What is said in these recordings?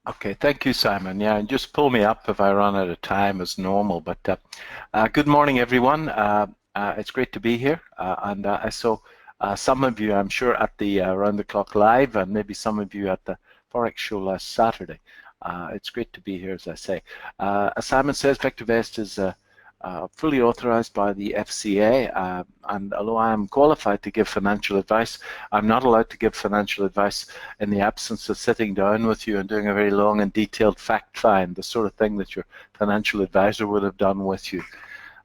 Okay, thank you, Simon. Yeah, and just pull me up if I run out of time as normal. But good morning, everyone. It's great to be here. And I saw some of you, I'm sure, at the Round the Clock Live, and maybe some of you at the Forex show last Saturday. It's great to be here, as I say. As Simon says, VectorVest is fully authorized by the FCA, and although I am qualified to give financial advice, I'm not allowed to give financial advice in the absence of sitting down with you and doing a very long and detailed fact find, the sort of thing that your financial advisor would have done with you.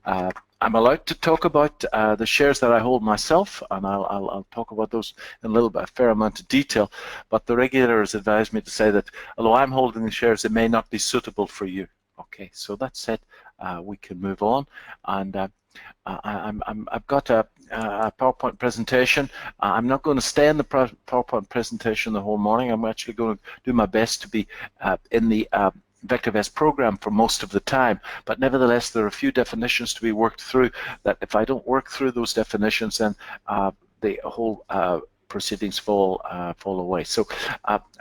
I'm allowed to talk about the shares that I hold myself, and I'll talk about those in a fair amount of detail, but the regulator has advised me to say that although I'm holding the shares, it may not be suitable for you. Okay, so that said, we can move on, and I've got a PowerPoint presentation. I'm not going to stay in the PowerPoint presentation the whole morning. I'm actually going to do my best to be in the VectorVest program for most of the time, but nevertheless there are a few definitions to be worked through that if I don't work through those definitions, then the whole proceedings fall away. So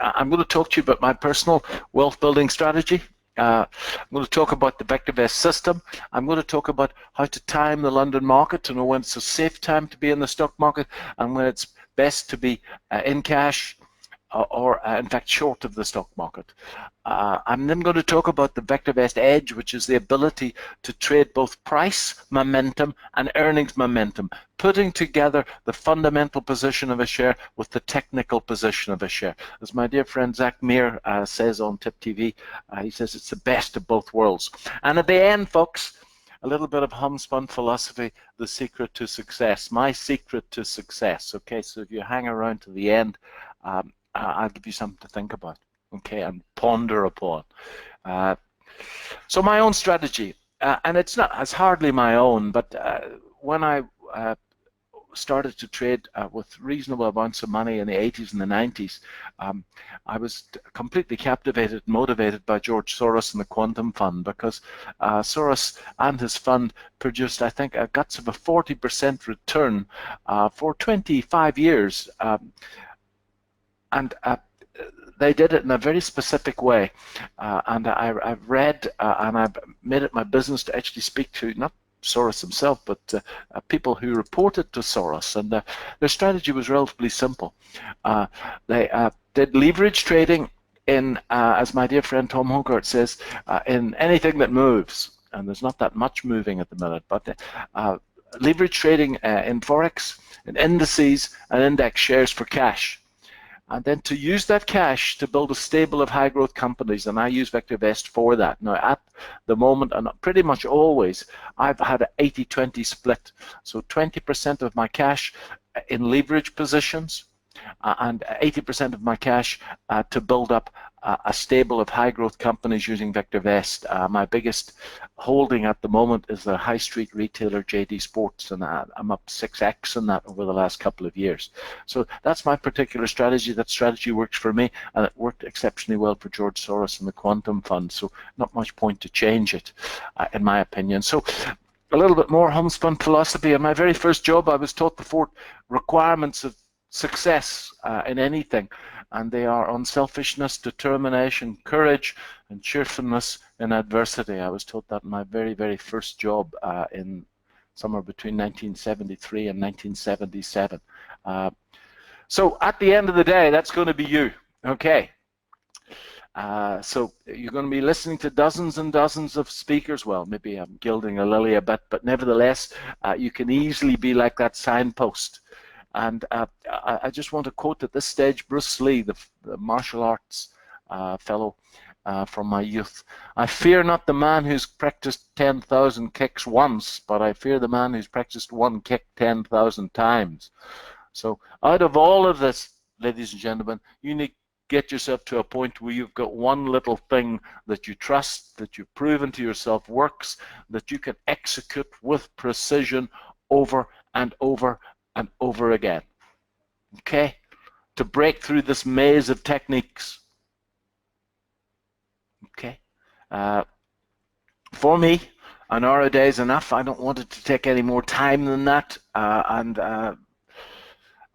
I'm going to talk to you about my personal wealth building strategy. I'm going to talk about the VectorVest system. I'm going to talk about how to time the London market to know when it's a safe time to be in the stock market and when it's best to be in cash or in fact short of the stock market. I'm then going to talk about the VectorVest Edge, which is the ability to trade both price momentum and earnings momentum, putting together the fundamental position of a share with the technical position of a share. As my dear friend Zach Meir says on Tip TV, he says it's the best of both worlds. And at the end, folks, a little bit of homespun philosophy, the secret to success, my secret to success. Okay, so if you hang around to the end, I'll give you something to think about, okay, and ponder upon. So my own strategy, and it's hardly my own, but when I started to trade with reasonable amounts of money in the 80s and the 90s, I was completely captivated, motivated by George Soros and the Quantum Fund, because Soros and his fund produced, I think, guts of a 40% return for 25 years. And they did it in a very specific way, and I've read and I've made it my business to actually speak to not Soros himself, but people who reported to Soros, and their strategy was relatively simple. They did leverage trading in, as my dear friend Tom Hogarth says, in anything that moves, and there's not that much moving at the minute, but leverage trading in Forex, in indices, and index shares for cash. And then to use that cash to build a stable of high growth companies, and I use VectorVest for that. Now at the moment, and pretty much always, I've had an 80-20 split. So 20% of my cash in leverage positions and 80% of my cash to build up a stable of high growth companies using VectorVest. My biggest holding at the moment is the high street retailer JD Sports, and I'm up 6x in that over the last couple of years. So that's my particular strategy. That strategy works for me, and it worked exceptionally well for George Soros and the Quantum Fund, so not much point to change it, in my opinion. So a little bit more homespun philosophy. In my very first job, I was taught the 4 requirements of success in anything, and they are unselfishness, determination, courage, and cheerfulness in adversity. I was taught that in my very, very first job in somewhere between 1973 and 1977. So at the end of the day, that's going to be you, okay? So you're going to be listening to dozens and dozens of speakers. Well, maybe I'm gilding a lily a bit, but nevertheless, you can easily be like that signpost. And I just want to quote at this stage Bruce Lee, the martial arts fellow from my youth. I fear not the man who's practiced 10,000 kicks once, but I fear the man who's practiced one kick 10,000 times. So out of all of this, ladies and gentlemen, you need to get yourself to a point where you've got one little thing that you trust, that you've proven to yourself works, that you can execute with precision over and over and over again, okay, to break through this maze of techniques, okay. For me, an hour a day is enough. I don't want it to take any more time than that, and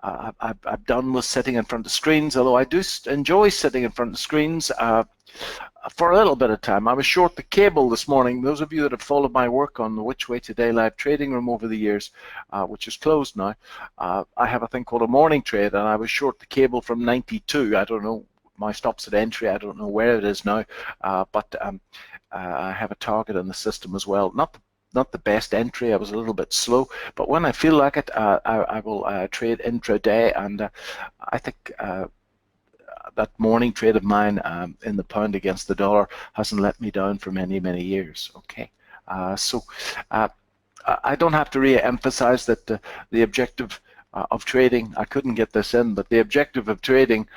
I'm done with sitting in front of screens, although I do enjoy sitting in front of screens for a little bit of time. I was short the cable this morning. Those of you that have followed my work on the Which Way Today live trading room over the years, which is closed now, I have a thing called a morning trade, and I was short the cable from 92. I don't know, my stops at entry, I don't know where it is now, but I have a target in the system as well. Not the best entry, I was a little bit slow, but when I feel like it, I will trade intraday, and I think that morning trade of mine in the pound against the dollar hasn't let me down for many, many years. Okay, so I don't have to re-emphasize that the objective of trading, I couldn't get this in, but the objective of trading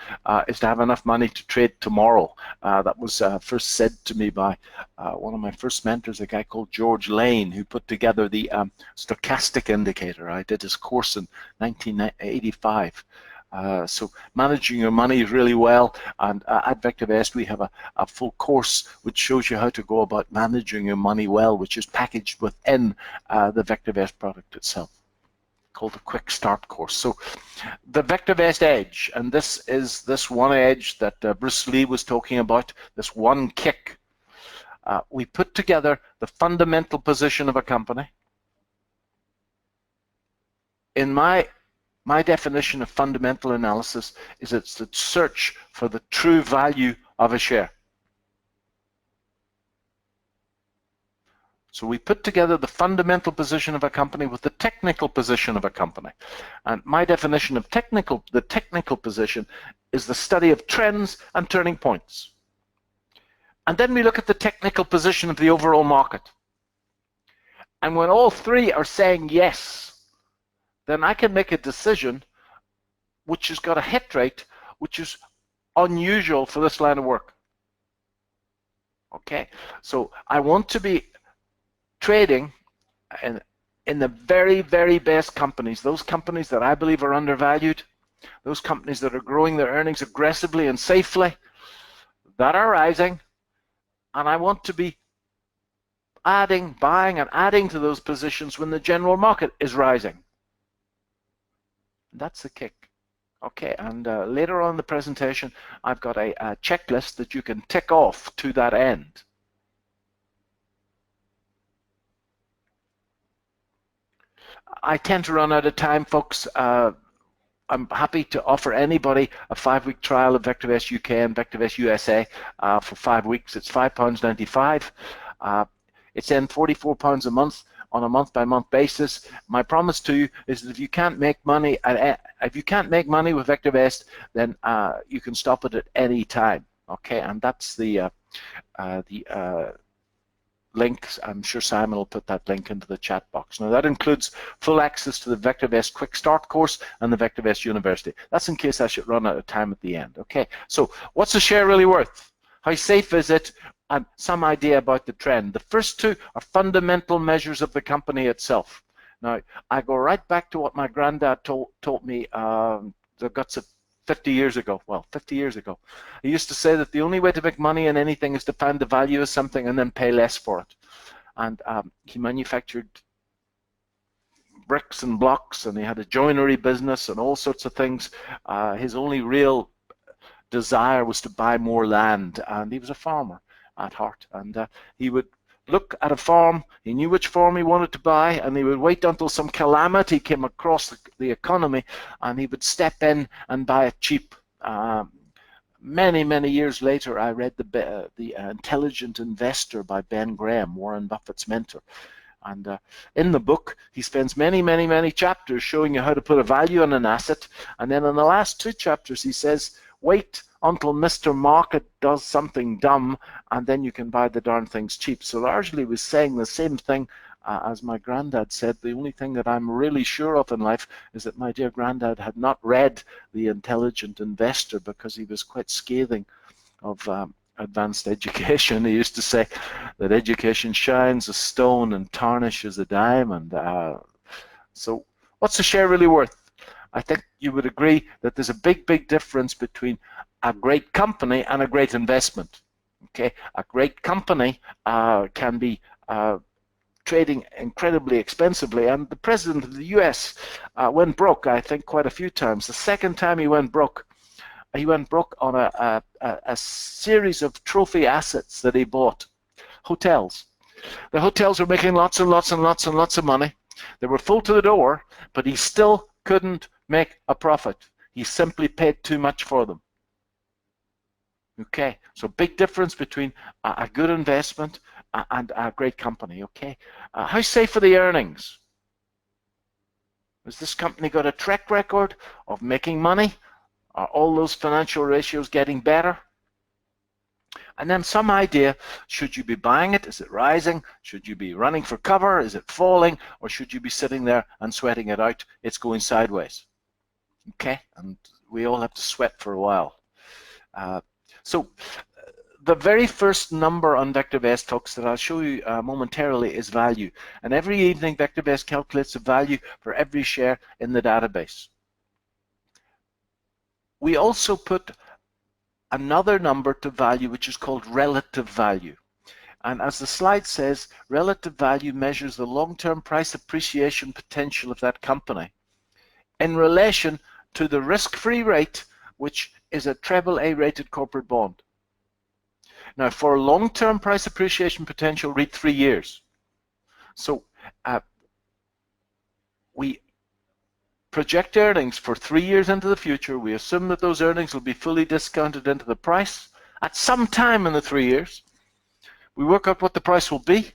is to have enough money to trade tomorrow. That was first said to me by one of my first mentors, a guy called George Lane, who put together the stochastic indicator. I did his course in 1985. So managing your money really well, and at VectorVest we have a full course which shows you how to go about managing your money well, which is packaged within the VectorVest product itself, called the Quick Start course. So the VectorVest Edge, and this is this one edge that Bruce Lee was talking about, this one kick. We put together the fundamental position of a company. In my definition of fundamental analysis is it's the search for the true value of a share. So we put together the fundamental position of a company with the technical position of a company. And my definition of the technical position is the study of trends and turning points. And then we look at the technical position of the overall market. And when all three are saying yes, then I can make a decision which has got a hit rate which is unusual for this line of work. Okay, so I want to be trading in the very, very best companies, those companies that I believe are undervalued, those companies that are growing their earnings aggressively and safely, that are rising, and I want to be buying and adding to those positions when the general market is rising. That's the kick. Okay, and later on in the presentation, I've got a checklist that you can tick off to that end. I tend to run out of time, folks. I'm happy to offer anybody a 5-week trial of VectorVest UK and VectorVest USA for 5 weeks. It's £5.95. It's then £44 a month on a month-by-month basis. My promise to you is that if you can't make money with VectorVest, then you can stop it at any time. Okay, and that's the links. I'm sure Simon will put that link into the chat box. Now that includes full access to the VectorVest Quick Start course and the VectorVest University. That's in case I should run out of time at the end. Okay, so what's the share really worth? How safe is it? And some idea about the trend. The first two are fundamental measures of the company itself. Now, I go right back to what my granddad taught me the guts of 50 years ago. Well, 50 years ago. He used to say that the only way to make money in anything is to find the value of something and then pay less for it. And he manufactured bricks and blocks, and he had a joinery business and all sorts of things. His only real desire was to buy more land, and he was a farmer at heart, and he would look at a farm, he knew which farm he wanted to buy, and he would wait until some calamity came across the economy, and he would step in and buy it cheap. Many, many years later, I read the Intelligent Investor by Ben Graham, Warren Buffett's mentor, and in the book he spends many, many, many chapters showing you how to put a value on an asset, and then in the last 2 chapters he says, wait until Mr. Market does something dumb, and then you can buy the darn things cheap. So largely was saying the same thing as my granddad said. The only thing that I'm really sure of in life is that my dear granddad had not read The Intelligent Investor, because he was quite scathing of advanced education. He used to say that education shines a stone and tarnishes a diamond. So what's the share really worth? I think you would agree that there's a big, big difference between a great company and a great investment. Okay, a great company can be trading incredibly expensively, and the president of the US went broke, I think, quite a few times. The second time he went broke on a series of trophy assets that he bought, hotels. The hotels were making lots and lots and lots and lots of money. They were full to the door, but he still couldn't make a profit. He simply paid too much for them. Okay, so big difference between a good investment and a great company. Okay, how safe are the earnings? Has this company got a track record of making money? Are all those financial ratios getting better? And then some idea, should you be buying it? Is it rising? Should you be running for cover? Is it falling? Or should you be sitting there and sweating it out? It's going sideways. Okay, and we all have to sweat for a while. So the very first number on VectorVest, folks, that I'll show you momentarily is value. And every evening, VectorVest calculates the value for every share in the database. We also put another number to value, which is called relative value. And as the slide says, relative value measures the long-term price appreciation potential of that company in relation to the risk-free rate, which is a AAA rated corporate bond. Now, for long-term price appreciation potential, read 3 years. So we project earnings for 3 years into the future. We assume that those earnings will be fully discounted into the price at some time in the 3 years. We work out what the price will be.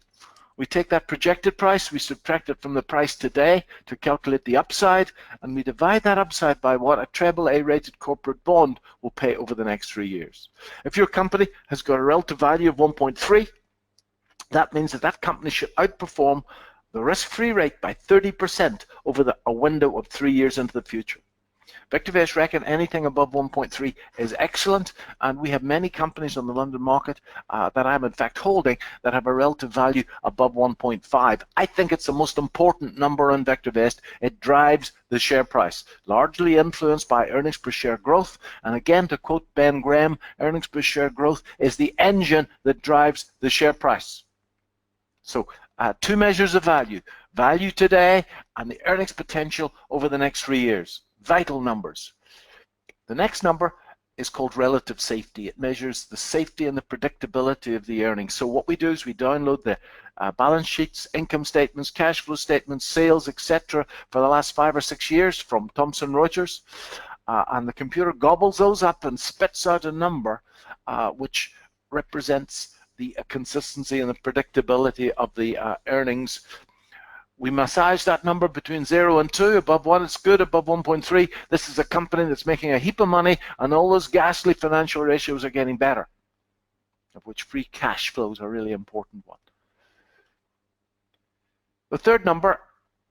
We take that projected price, we subtract it from the price today to calculate the upside, and we divide that upside by what a AAA rated corporate bond will pay over the next 3 years. If your company has got a relative value of 1.3, that means that that company should outperform the risk-free rate by 30% over a window of 3 years into the future. VectorVest reckon anything above 1.3 is excellent, and we have many companies on the London market that I'm in fact holding that have a relative value above 1.5. I think it's the most important number on VectorVest. It drives the share price, largely influenced by earnings per share growth. And again, to quote Ben Graham, earnings per share growth is the engine that drives the share price. So two measures of value: value today and the earnings potential over the next 3 years. Vital numbers. The next number is called relative safety. It measures the safety and the predictability of the earnings. So what we do is we download the balance sheets, income statements, cash flow statements, sales, etc. for the last 5 or 6 years from Thomson Reuters, and the computer gobbles those up and spits out a number which represents the consistency and the predictability of the earnings. We massage that number between 0 and 2. Above 1, it's good. Above 1.3, this is a company that's making a heap of money, and all those ghastly financial ratios are getting better, of which free cash flows are a really important one. The third number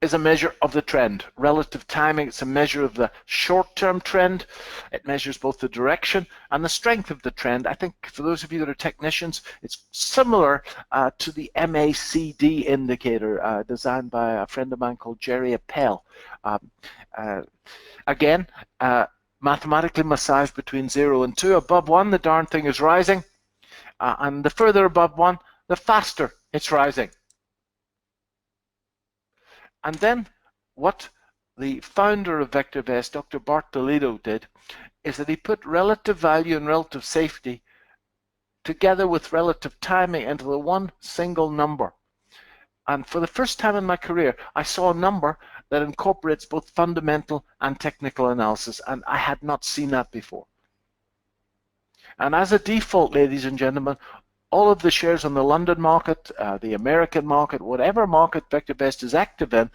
is a measure of the trend. Relative timing, it's a measure of the short-term trend. It measures both the direction and the strength of the trend. I think for those of you that are technicians, it's similar to the MACD indicator designed by a friend of mine called Jerry Appel. Again, mathematically massaged between 0 and 2. Above 1, the darn thing is rising. And the further above 1, the faster it's rising. And then what the founder of VectorVest, Dr. Bart Toledo, did is that he put relative value and relative safety together with relative timing into the one single number. And for the first time in my career, I saw a number that incorporates both fundamental and technical analysis, and I had not seen that before. And as a default, ladies and gentlemen, all of the shares on the London market, the American market, whatever market VectorVest is active in,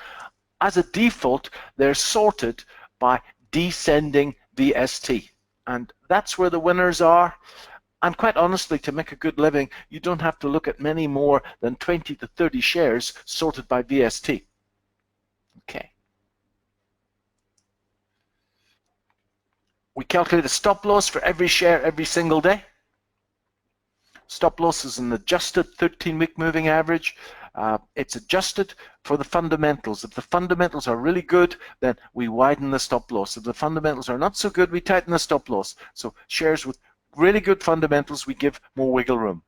as a default, they're sorted by descending VST. And that's where the winners are. And quite honestly, to make a good living, you don't have to look at many more than 20 to 30 shares sorted by VST. Okay. We calculate a stop loss for every share every single day. Stop loss is an adjusted 13-week moving average. It's adjusted for the fundamentals. If the fundamentals are really good, then we widen the stop loss. If the fundamentals are not so good, we tighten the stop loss. So shares with really good fundamentals, we give more wiggle room.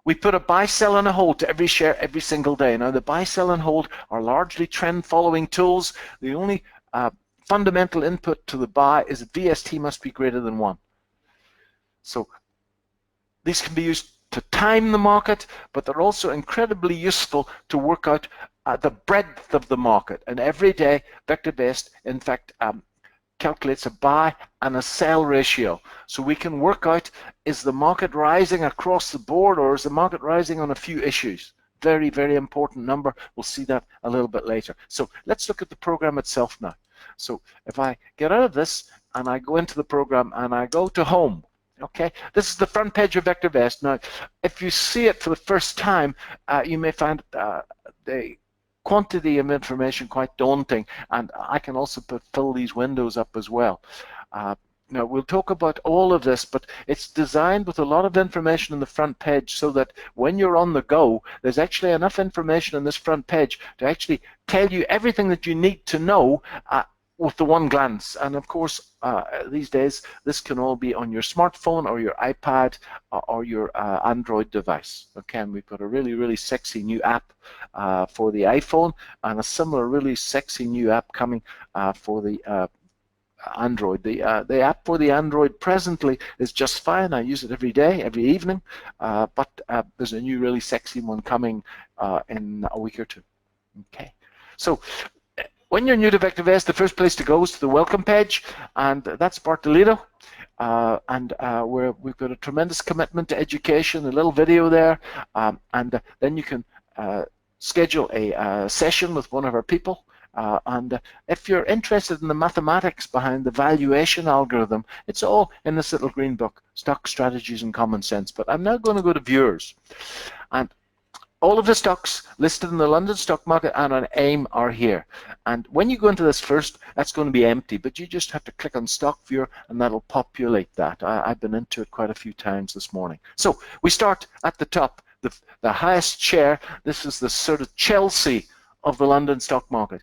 We put a buy, sell, and a hold to every share every single day. Now, the buy, sell, and hold are largely trend-following tools. The only fundamental input to the buy is that VST must be greater than 1. So these can be used to time the market, but they're also incredibly useful to work out the breadth of the market. And every day, VectorVest, in fact, calculates a buy and a sell ratio. So we can work out, is the market rising across the board, or is the market rising on a few issues? Very, very important number. We'll see that a little bit later. So let's look at the program itself now. So if I get out of this and I go into the program and I go to home, okay, this is the front page of VectorVest. Now, if you see it for the first time, you may find the quantity of information quite daunting, and I can also fill these windows up as well. Now, we'll talk about all of this, but it's designed with a lot of information on the front page so that when you're on the go, there's actually enough information on this front page to actually tell you everything that you need to know with the one glance. And of course, these days, this can all be on your smartphone or your iPad or your Android device. Okay, and we've got a really, really sexy new app for the iPhone, and a similar really sexy new app coming for the Android. The app for the Android presently is just fine. I use it every day, every evening, but there's a new really sexy one coming in a week or two. Okay, so when you're new to VectorVest, the first place to go is to the welcome page, and that's Bartolito. We've got a tremendous commitment to education, a little video there, and then you can schedule a session with one of our people. If you're interested in the mathematics behind the valuation algorithm, it's all in this little green book, Stock Strategies and Common Sense. But I'm now going to go to Viewers. And all of the stocks listed in the London stock market and on AIM are here. And when you go into this first, that's going to be empty, but you just have to click on Stock Viewer and that'll populate that. I've been into it quite a few times this morning. So we start at the top, the highest share. This is the sort of Chelsea of the London stock market.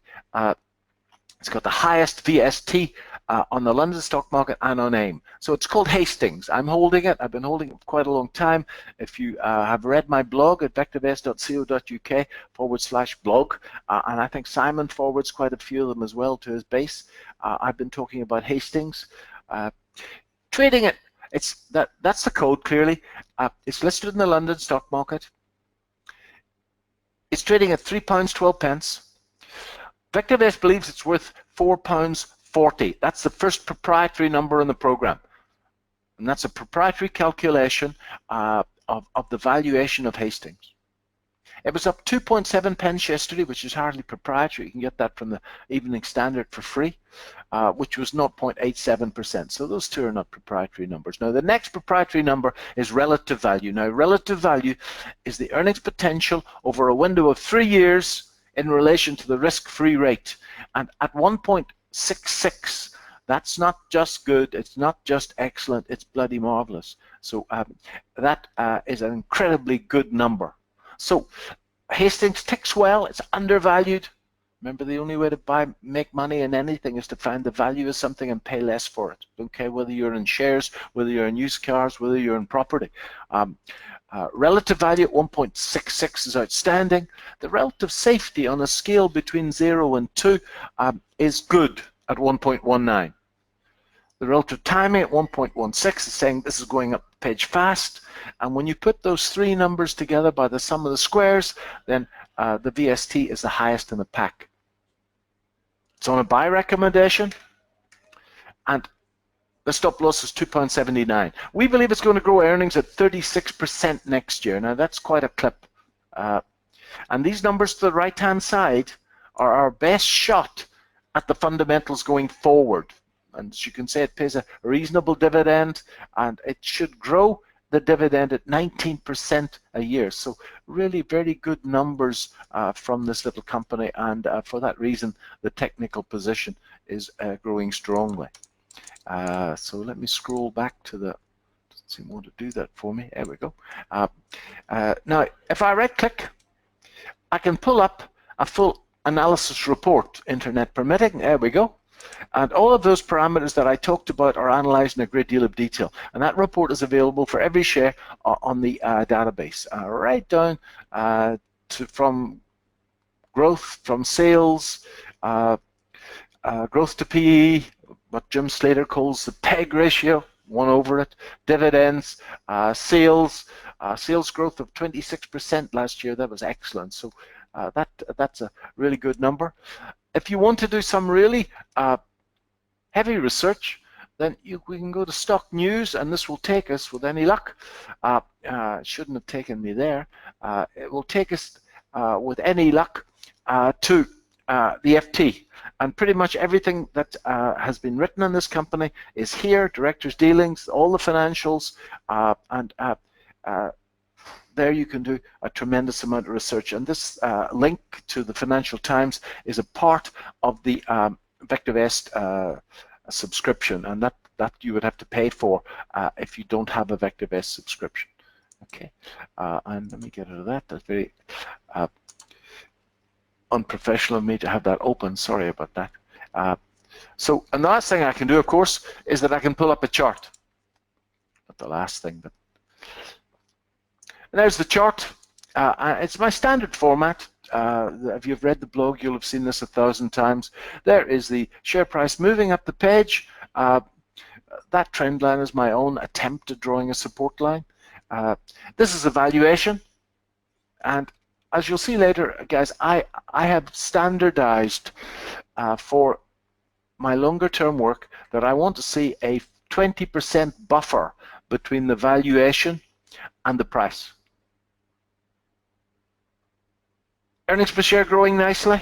It's got the highest VST on the London stock market and on AIM. So it's called Hastings. I'm holding it. I've been holding it for quite a long time. If you have read my blog at vectorvest.co.uk/blog, and I think Simon forwards quite a few of them as well to his base, I've been talking about Hastings. Trading it, that's the code clearly. It's listed in the London stock market. It's trading at £3.12. VectorVest believes it's worth £4.40. That's the first proprietary number in the program. And that's a proprietary calculation of the valuation of Hastings. It was up 2.7 pence yesterday, which is hardly proprietary. You can get that from the Evening Standard for free, which was 0.87%. So those two are not proprietary numbers. Now, the next proprietary number is relative value. Now, relative value is the earnings potential over a window of 3 years in relation to the risk-free rate. And at 1.66, that's not just good, it's not just excellent, it's bloody marvelous. So that is an incredibly good number. So Hastings ticks well, it's undervalued. Remember, the only way to make money in anything is to find the value of something and pay less for it. Okay, whether you're in shares, whether you're in used cars, whether you're in property. Relative value at 1.66 is outstanding. The relative safety on a scale between 0 and 2 is good at 1.19. The relative timing at 1.16 is saying this is going up the page fast. And when you put those three numbers together by the sum of the squares, then the VST is the highest in the pack. It's on a buy recommendation, and the stop loss is £2.79. We believe it's going to grow earnings at 36% next year. Now, that's quite a clip. And these numbers to the right-hand side are our best shot at the fundamentals going forward. And as you can see, it pays a reasonable dividend, and it should grow the dividend at 19% a year. So really very good numbers from this little company, and for that reason, the technical position is growing strongly. So let me scroll back to the, doesn't seem to want to do that for me. There we go. Now, if I right-click, I can pull up a full analysis report, internet permitting. There we go. And all of those parameters that I talked about are analyzed in a great deal of detail. And that report is available for every share on the database, right down from growth, from sales, growth to PE, what Jim Slater calls the PEG ratio, 1 over it, dividends, sales growth of 26% last year. That was excellent. So that's a really good number. If you want to do some really heavy research, then we can go to stock news, and this will take us, with any luck, shouldn't have taken me there, it will take us with any luck to the FT, and pretty much everything that has been written on this company is here, directors' dealings, all the financials, and there you can do a tremendous amount of research. And this link to the Financial Times is a part of the VectorVest subscription, and that you would have to pay for if you don't have a VectorVest subscription. Okay, and let me get rid of that. That's very unprofessional of me to have that open. Sorry about that. So, and the last thing I can do, of course, is that I can pull up a chart. Not the last thing, but and there's the chart. It's my standard format. If you've read the blog, you'll have seen this 1,000 times. There is the share price moving up the page. That trend line is my own attempt at drawing a support line. This is a valuation, and as you'll see later, guys, I have standardized for my longer term work that I want to see a 20% buffer between the valuation and the price. Earnings per share growing nicely.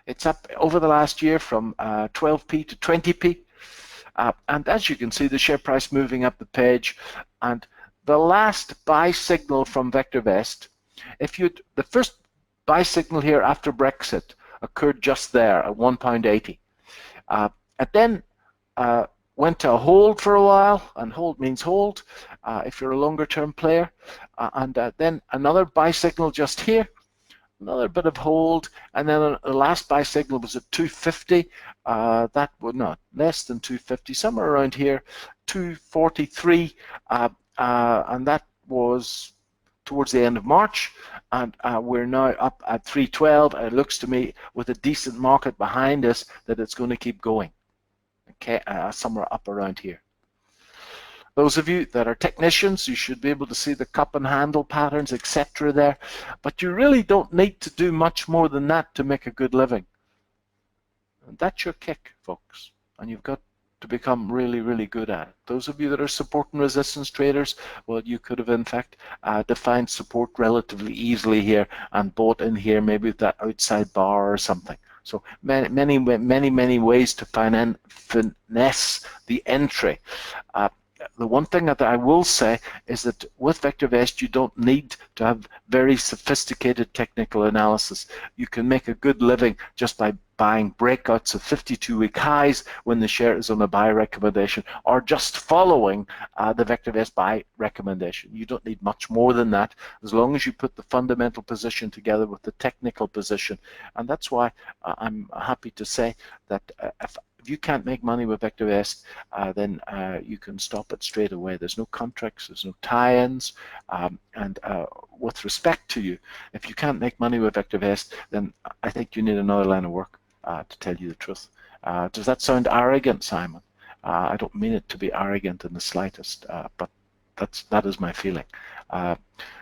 It's up over the last year from 12p to 20p. And as you can see, the share price moving up the page. And the last buy signal from VectorVest, the first buy signal here after Brexit occurred just there at £1.80. It then went to a hold for a while, and hold means hold if you're a longer term player. And then another buy signal just here, another bit of hold, and then the last buy signal was at 250. That would not less than 250, somewhere around here, 243, and that was towards the end of March, and we're now up at 312. And it looks to me, with a decent market behind us, that it's going to keep going. Okay, somewhere up around here. Those of you that are technicians, you should be able to see the cup and handle patterns, etc. there, but you really don't need to do much more than that to make a good living. And that's your kick, folks, and you've got to become really, really good at it. Those of you that are support and resistance traders, well, you could have in fact defined support relatively easily here and bought in here, maybe with that outside bar or something. So many ways to finesse the entry. The one thing that I will say is that with VectorVest, you don't need to have very sophisticated technical analysis. You can make a good living just by buying breakouts of 52-week highs when the share is on a buy recommendation, or just following the VectorVest buy recommendation. You don't need much more than that, as long as you put the fundamental position together with the technical position. And that's why I'm happy to say that if you can't make money with VectorVest, then you can stop it straight away. There's no contracts, there's no tie-ins, and with respect to you, if you can't make money with VectorVest, then I think you need another line of work, to tell you the truth. Does that sound arrogant, Simon? I don't mean it to be arrogant in the slightest, but that is my feeling.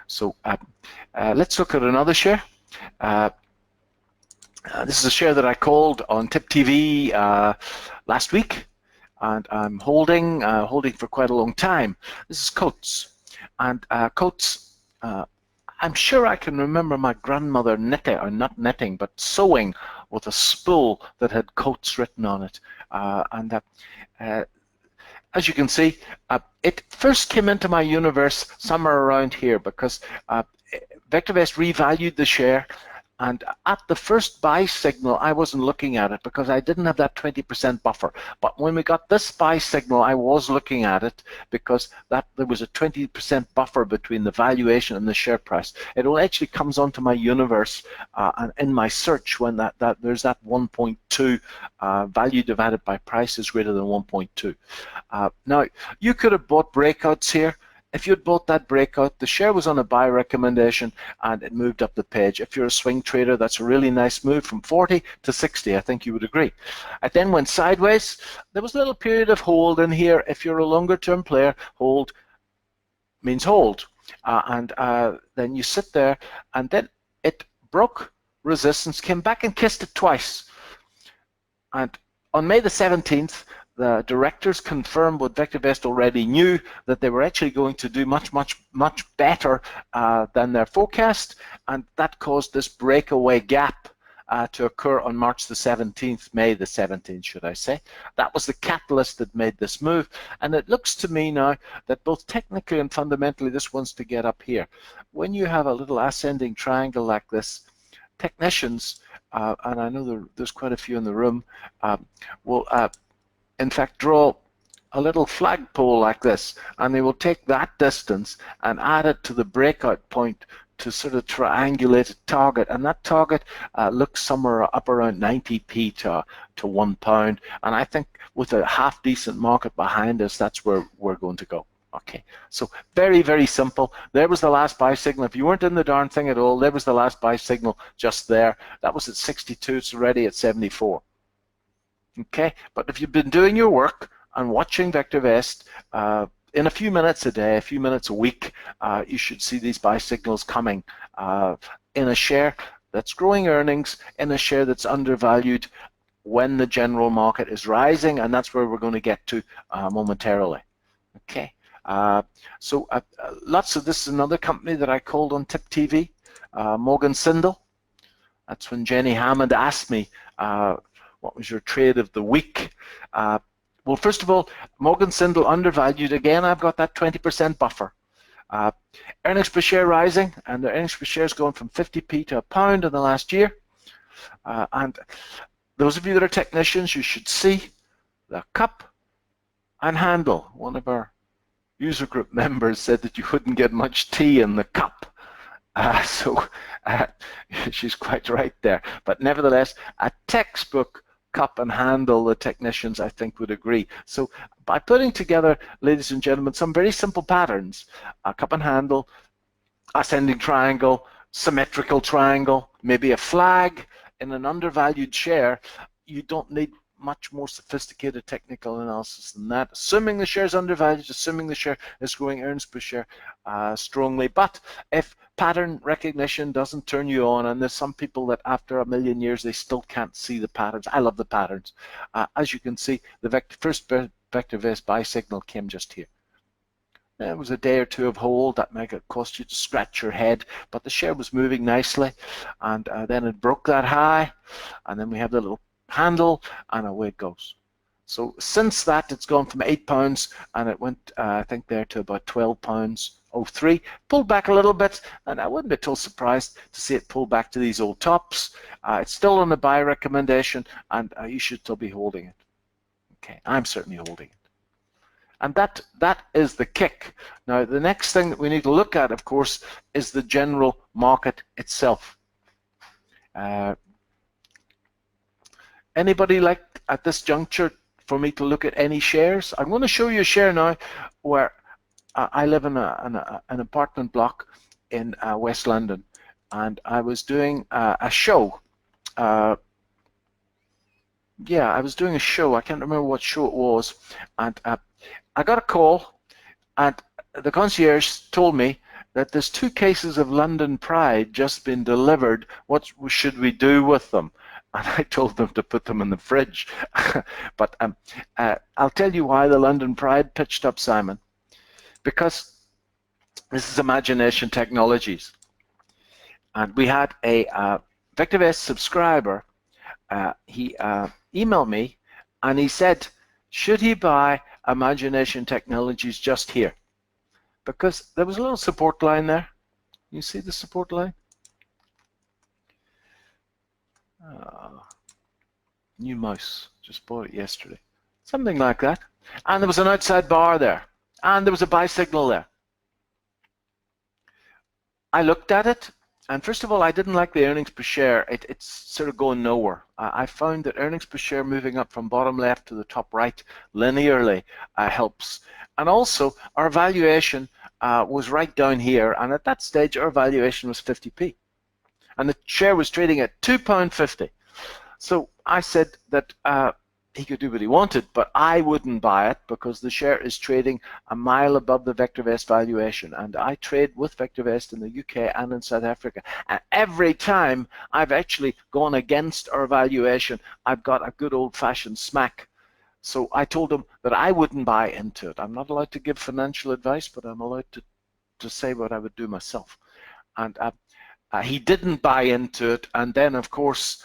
So let's look at another share. This is a share that I called on Tip TV last week, and I'm holding for quite a long time. This is Coates, and Coates, I'm sure I can remember my grandmother knitting, or not knitting, but sewing with a spool that had Coates written on it. As you can see, it first came into my universe somewhere around here because VectorVest revalued the share, And at the first buy signal, I wasn't looking at it because I didn't have that 20% buffer. But when we got this buy signal, I was looking at it because there was a 20% buffer between the valuation and the share price. It actually comes onto my universe and in my search when there's that 1.2 value divided by price is greater than 1.2. Now, you could have bought breakouts here. If you'd bought that breakout, the share was on a buy recommendation and it moved up the page. If you're a swing trader, that's a really nice move from 40 to 60. I think you would agree. It then went sideways. There was a little period of hold in here. If you're a longer term player, hold means hold. Then you sit there, and then it broke resistance, came back and kissed it twice. And on May the 17th, the directors confirmed what VectorVest already knew, that they were actually going to do much better than their forecast, and that caused this breakaway gap to occur on March the 17th, May the 17th, should I say. That was the catalyst that made this move, and it looks to me now that both technically and fundamentally this wants to get up here. When you have a little ascending triangle like this, technicians, and I know there's quite a few in the room, will in fact draw a little flagpole like this, and they will take that distance and add it to the breakout point to sort of triangulate a target, and that target looks somewhere up around 90p to £1, and I think with a half decent market behind us, that's where we're going to go. Okay, so very simple. There was the last buy signal. If you weren't in the darn thing at all, there was the last buy signal just there. That was at 62. It's already at 74. Okay, but if you've been doing your work and watching VectorVest in a few minutes a day, a few minutes a week, you should see these buy signals coming in a share that's growing earnings, in a share that's undervalued when the general market is rising, and that's where we're going to get to momentarily. Okay, so lots of this is another company that I called on Tip TV, Morgan Sindall. That's when Jenny Hammond asked me, what was your trade of the week? Well, first of all, Morgan Sindall undervalued. Again, I've got that 20% buffer. Earnings per share rising, and the earnings per share is going from 50p to £1 in the last year. And those of you that are technicians, you should see the cup and handle. One of our user group members said that you couldn't get much tea in the cup. She's quite right there. But nevertheless, a textbook cup and handle, the technicians I think would agree. So by putting together, ladies and gentlemen, some very simple patterns, a cup and handle, ascending triangle, symmetrical triangle, maybe a flag in an undervalued share, you don't need much more sophisticated technical analysis than that. Assuming the share is undervalued, assuming the share is growing earnings per share strongly. But if pattern recognition doesn't turn you on, and there's some people that after a million years they still can't see the patterns. I love the patterns. As you can see, the first VectorVest buy signal came just here. It was a day or two of hold. That might have cost you to scratch your head, but the share was moving nicely, and then it broke that high, and then we have the little handle, and away it goes. So since that, it's gone from £8, and it went, I think, there to about £12.03. Pulled back a little bit, and I wouldn't be at all surprised to see it pull back to these old tops. It's still on the buy recommendation, and you should still be holding it. Okay, I'm certainly holding it. And that is the kick. Now, the next thing that we need to look at, of course, is the general market itself. Anybody like at this juncture for me to look at any shares? I'm going to show you a share now where I live in an apartment block in West London, and I was doing a show. Yeah, I was doing a show. I can't remember what show it was, and I got a call, and the concierge told me that there's 2 cases of London Pride just been delivered. What should we do with them? And I told them to put them in the fridge. But I'll tell you why the London Pride pitched up, Simon. Because this is Imagination Technologies. And we had a VectorVest subscriber. He emailed me, and he said, should he buy Imagination Technologies just here? Because there was a little support line there. You see the support line? New mouse, just bought it yesterday. Something like that. And there was an outside bar there. And there was a buy signal there. I looked at it, and first of all, I didn't like the earnings per share. It's sort of going nowhere. I found that earnings per share moving up from bottom left to the top right linearly helps. And also, our valuation was right down here, and at that stage, our valuation was 50p. And the share was trading at £2.50. So I said that he could do what he wanted, but I wouldn't buy it because the share is trading a mile above the VectorVest valuation, and I trade with VectorVest in the UK and in South Africa. And every time I've actually gone against our valuation, I've got a good old-fashioned smack. So I told him that I wouldn't buy into it. I'm not allowed to give financial advice, but I'm allowed to say what I would do myself. And he didn't buy into it, and then, of course,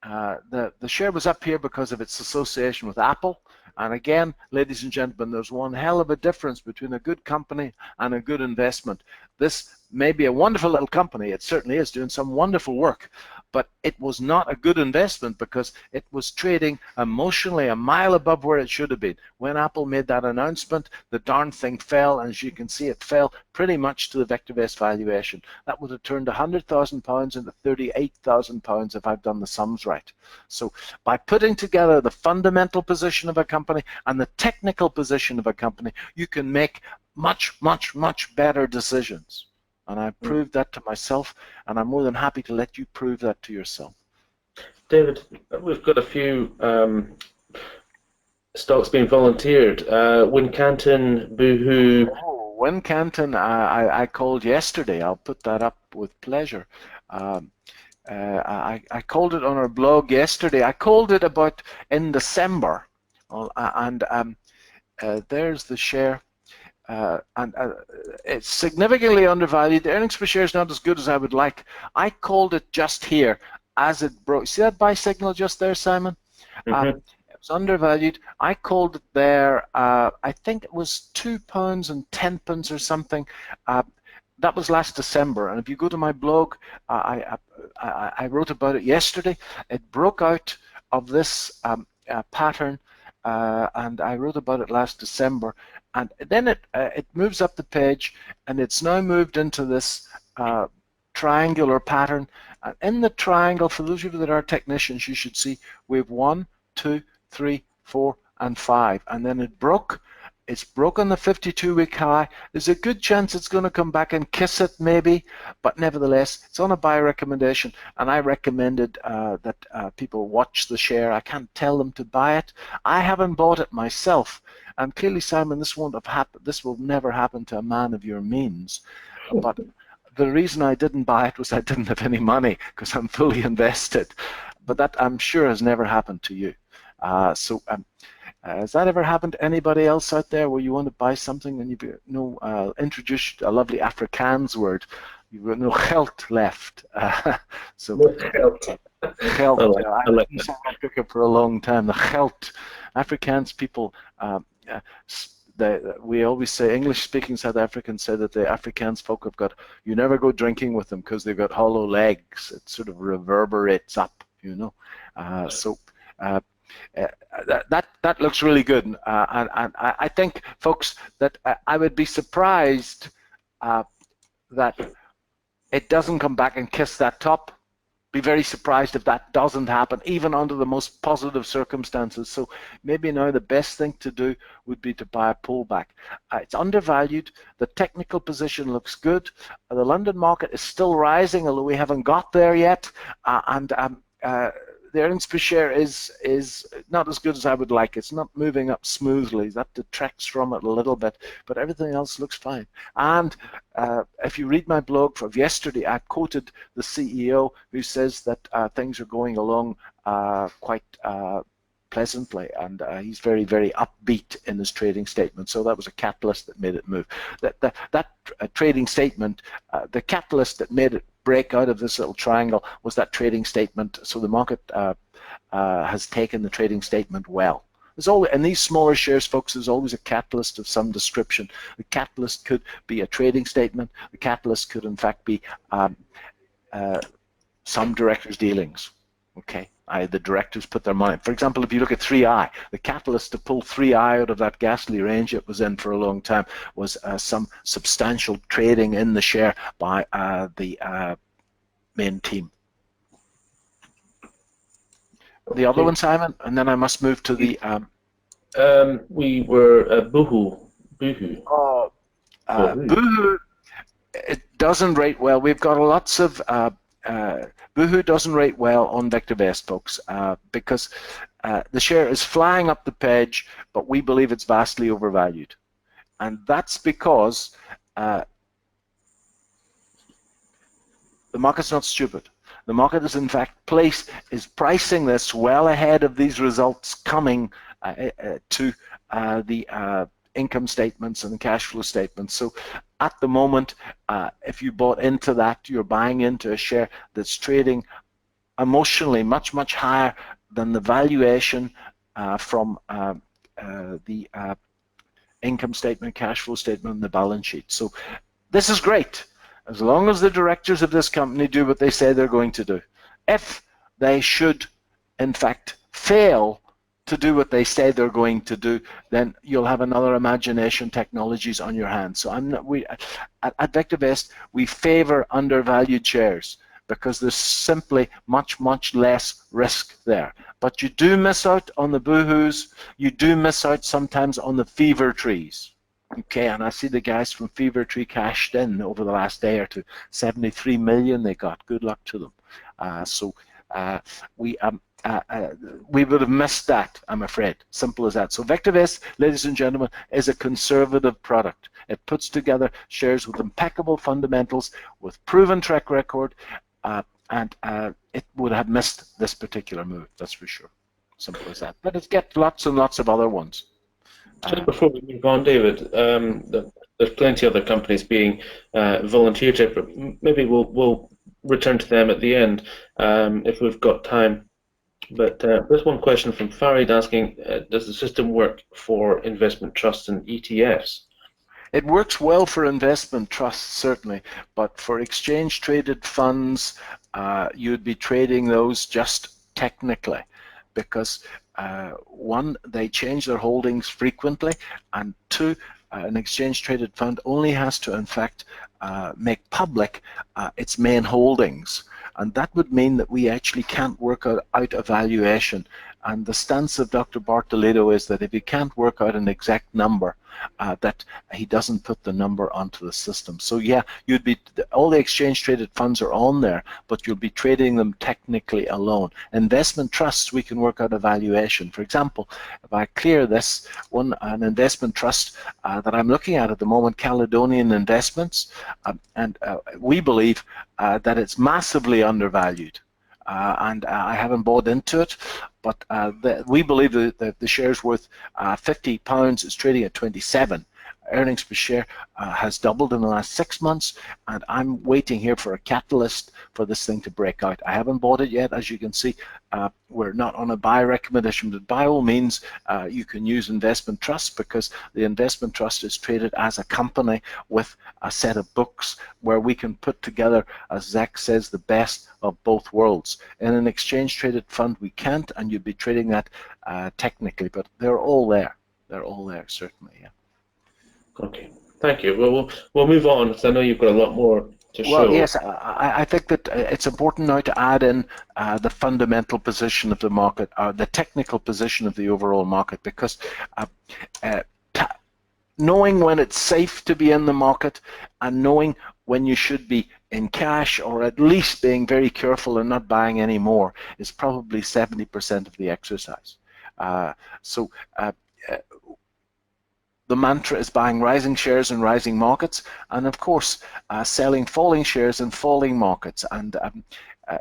the share was up here because of its association with Apple. And again, ladies and gentlemen, there's one hell of a difference between a good company and a good investment. This may be a wonderful little company. It certainly is doing some wonderful work. But it was not a good investment because it was trading emotionally a mile above where it should have been. When Apple made that announcement, the darn thing fell, and as you can see, it fell pretty much to the VectorVest valuation. That would have turned £100,000 into £38,000 if I've done the sums right. So by putting together the fundamental position of a company and the technical position of a company, you can make much, much, much better decisions. And I've proved that to myself, and I'm more than happy to let you prove that to yourself. David, we've got a few stocks being volunteered. Wincanton, Boohoo. Oh, Wincanton, I called yesterday. I'll put that up with pleasure. I called it on our blog yesterday. I called it about in December, and there's the share. It's significantly undervalued. The earnings per share is not as good as I would like. I called it just here as it broke. See that buy signal just there, Simon? Mm-hmm. It was undervalued. I called it there. I think it was £2.10 or something. That was last December. And if you go to my blog, I wrote about it yesterday. It broke out of this pattern. And I wrote about it last December, and then it moves up the page, and it's now moved into this triangular pattern. And in the triangle, for those of you that are technicians, you should see we have 1, 2, 3, 4, and 5, and then it broke. It's broken the 52-week high. There's a good chance it's going to come back and kiss it, maybe, but nevertheless, it's on a buy recommendation, and I recommended that people watch the share. I can't tell them to buy it. I haven't bought it myself, and clearly, Simon, this won't have happened. This will never happen to a man of your means. But the reason I didn't buy it was I didn't have any money because I'm fully invested. But that, I'm sure, has never happened to you. Has that ever happened to anybody else out there where you want to buy something and you introduce a lovely Afrikaans word? You've got no geld left. No geld. Geld. I've been in South Africa for a long time. The geld. Afrikaans people, we always say, English-speaking South Africans say that the Afrikaans folk have got, you never go drinking with them because they've got hollow legs. It sort of reverberates up, you know. That looks really good, and I think, folks, that I would be surprised that it doesn't come back and kiss that top. Be very surprised if that doesn't happen, even under the most positive circumstances. So maybe now the best thing to do would be to buy a pullback. It's undervalued. The technical position looks good. The London market is still rising, although we haven't got there yet, the earnings per share is not as good as I would like. It's not moving up smoothly. That detracts from it a little bit, but everything else looks fine. And if you read my blog from yesterday, I quoted the CEO who says that things are going along quite pleasantly, and he's very, very upbeat in his trading statement. So that was a catalyst that made it move. That trading statement, the catalyst that made it break out of this little triangle was that trading statement. So the market has taken the trading statement well. There's always, in these smaller shares, folks, there's always a catalyst of some description. The catalyst could be a trading statement. The catalyst could, in fact, be some directors' dealings. Okay, the directors put their money. For example, if you look at 3i, the catalyst to pull 3i out of that ghastly range it was in for a long time was some substantial trading in the share by the main team. The other one, Simon, and then I must move to the. We were Boohoo. Oh, Boohoo. It doesn't rate well. We've got lots of Boohoo doesn't rate well on VectorVest, folks, because the share is flying up the page, but we believe it's vastly overvalued, and that's because the market's not stupid. The market is in fact pricing this well ahead of these results coming to the income statements and cash flow statements. So at the moment, if you bought into that, you're buying into a share that's trading emotionally much higher than the valuation from the income statement, cash flow statement, and the balance sheet. So this is great as long as the directors of this company do what they say they're going to do. If they should in fact fail to do what they say they're going to do, then you'll have another Imagination Technologies on your hands. So at VectorVest, we favor undervalued shares because there's simply much less risk there. But you do miss out on the Boohoos. You do miss out sometimes on the Fever Trees. Okay, and I see the guys from Fever Tree cashed in over the last day or two. 73 million they got. Good luck to them. We would have missed that, I'm afraid. Simple as that. So VectorVest, ladies and gentlemen, is a conservative product. It puts together shares with impeccable fundamentals, with proven track record, and it would have missed this particular move, that's for sure. Simple as that. But it's got lots and lots of other ones. Just before we move on, David, there's plenty of other companies being volunteered here, but maybe we'll return to them at the end if we've got time. But there's one question from Farid asking, does the system work for investment trusts and ETFs? It works well for investment trusts, certainly, but for exchange-traded funds, you'd be trading those just technically, because one, they change their holdings frequently, and two, an exchange-traded fund only has to, in fact, make public its main holdings, and that would mean that we actually can't work out a valuation. And the stance of Dr. Bartoledo is that if he can't work out an exact number, that he doesn't put the number onto the system. So yeah, all the exchange-traded funds are on there, but you'll be trading them technically alone. Investment trusts, we can work out a valuation. For example, if I clear this one, an investment trust that I'm looking at the moment, Caledonian Investments, and we believe that it's massively undervalued. And I haven't bought into it, but we believe that the share's worth £50. It's trading at 27. Earnings per share has doubled in the last 6 months, and I'm waiting here for a catalyst for this thing to break out. I haven't bought it yet, as you can see. We're not on a buy recommendation, but by all means, you can use investment trusts, because the investment trust is traded as a company with a set of books where we can put together, as Zach says, the best of both worlds. In an exchange-traded fund, we can't, and you'd be trading that technically, but they're all there. They're all there, certainly, yeah. Okay, thank you. Well, we'll move on, because I know you've got a lot more to show. Well, yes, I think that it's important now to add in the fundamental position of the market, the technical position of the overall market, because knowing when it's safe to be in the market and knowing when you should be in cash, or at least being very careful and not buying any more, is probably 70% of the exercise. The mantra is buying rising shares in rising markets, and of course selling falling shares in falling markets. And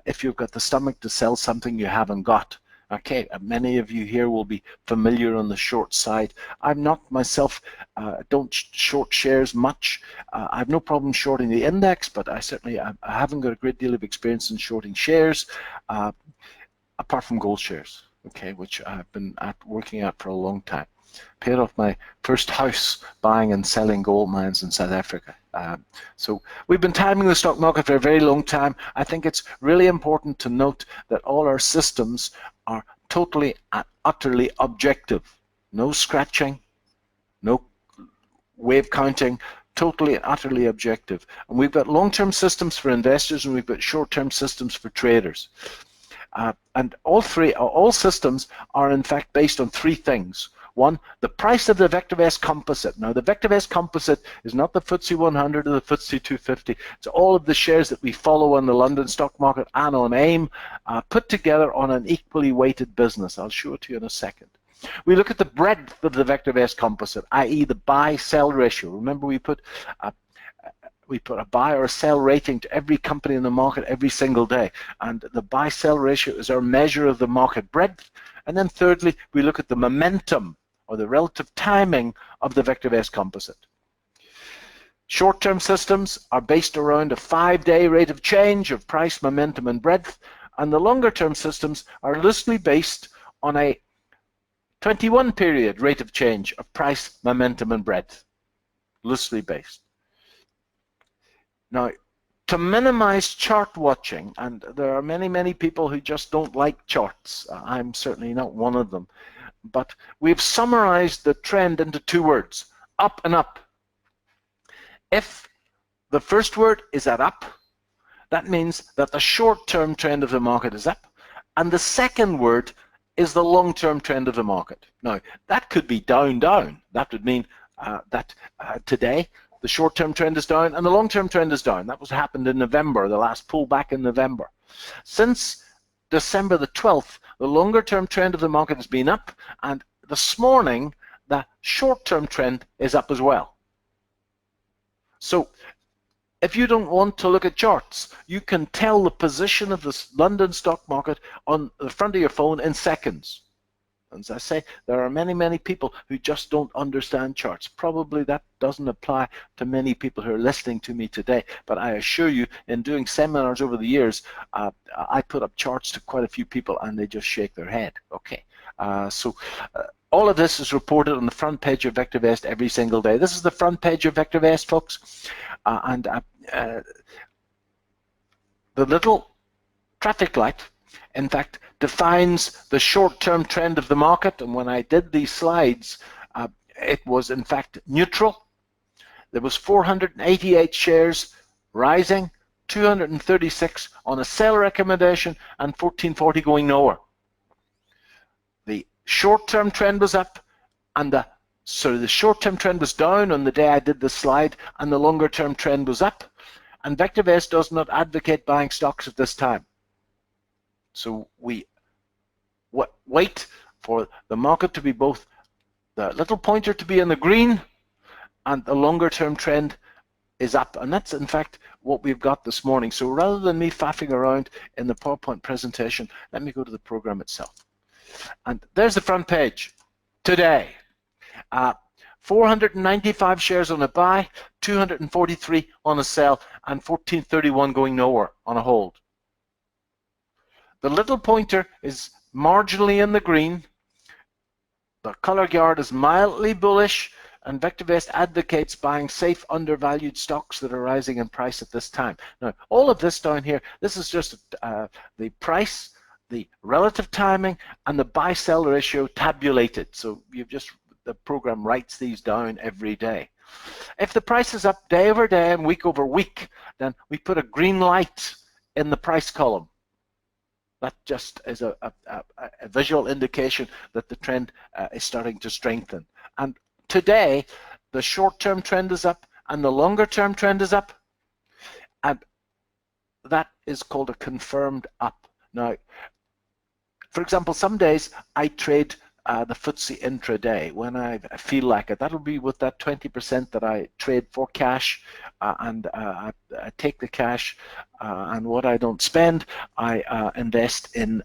if you've got the stomach to sell something you haven't got, okay, many of you here will be familiar on the short side. I'm not myself, don't short shares much. I have no problem shorting the index, but I haven't got a great deal of experience in shorting shares, apart from gold shares, okay, which I've been working at for a long time. paid off my first house buying and selling gold mines in South Africa. So we've been timing the stock market for a very long time. I think it's really important to note that all our systems are totally and utterly objective. No scratching, no wave counting, totally and utterly objective. And we've got long-term systems for investors and we've got short-term systems for traders. And all systems are in fact based on three things. One, the price of the VectorVest composite. Now, the VectorVest composite is not the FTSE 100 or the FTSE 250. It's all of the shares that we follow on the London stock market and on AIM, put together on an equally weighted business. I'll show it to you in a second. We look at the breadth of the VectorVest composite, i.e. the buy-sell ratio. Remember, we put a buy or a sell rating to every company in the market every single day, and the buy-sell ratio is our measure of the market breadth. And then thirdly, we look at the momentum or the relative timing of the VectorVest composite. Short-term systems are based around a 5-day rate of change of price, momentum, and breadth, and the longer-term systems are loosely based on a 21-period rate of change of price, momentum, and breadth. Loosely based. Now, to minimize chart watching, and there are many people who just don't like charts. I'm certainly not one of them. But we've summarized the trend into two words, up and up. If the first word is at up, that means that the short-term trend of the market is up, and the second word is the long-term trend of the market. Now, that could be down. That would mean that today the short-term trend is down and the long-term trend is down. That was happened in November, the last pullback in November. Since December the 12th, the longer-term trend of the market has been up, and this morning the short-term trend is up as well. So if you don't want to look at charts, you can tell the position of the London stock market on the front of your phone in seconds. As I say, there are many people who just don't understand charts. Probably that doesn't apply to many people who are listening to me today, but I assure you, in doing seminars over the years, I put up charts to quite a few people and they just shake their head. Okay, so all of this is reported on the front page of VectorVest every single day. This is the front page of VectorVest, folks, and the little traffic light, in fact, defines the short-term trend of the market. And when I did these slides, it was in fact neutral. There was 488 shares rising, 236 on a sell recommendation, and 1440 going nowhere. The short-term trend was up, and the short-term trend was down on the day I did the slide, and the longer-term trend was up. And VectorVest does not advocate buying stocks at this time. So we wait for the market to be both the little pointer to be in the green and the longer term trend is up, and that's in fact what we've got this morning. So rather than me faffing around in the PowerPoint presentation, let me go to the program itself. And there's the front page today. 495 shares on a buy, 243 on a sell, and 1431 going nowhere on a hold. The little pointer is marginally in the green, the color guard is mildly bullish, and VectorVest advocates buying safe, undervalued stocks that are rising in price at this time. Now, all of this down here, this is just the price, the relative timing, and the buy-sell ratio tabulated. So the program writes these down every day. If the price is up day over day and week over week, then we put a green light in the price column. That just is a visual indication that the trend is starting to strengthen. And today, the short-term trend is up and the longer-term trend is up, and that is called a confirmed up. Now, for example, some days I trade the FTSE intraday when I feel like it. That'll be with that 20% that I trade for cash, and I take the cash, and what I don't spend, I invest in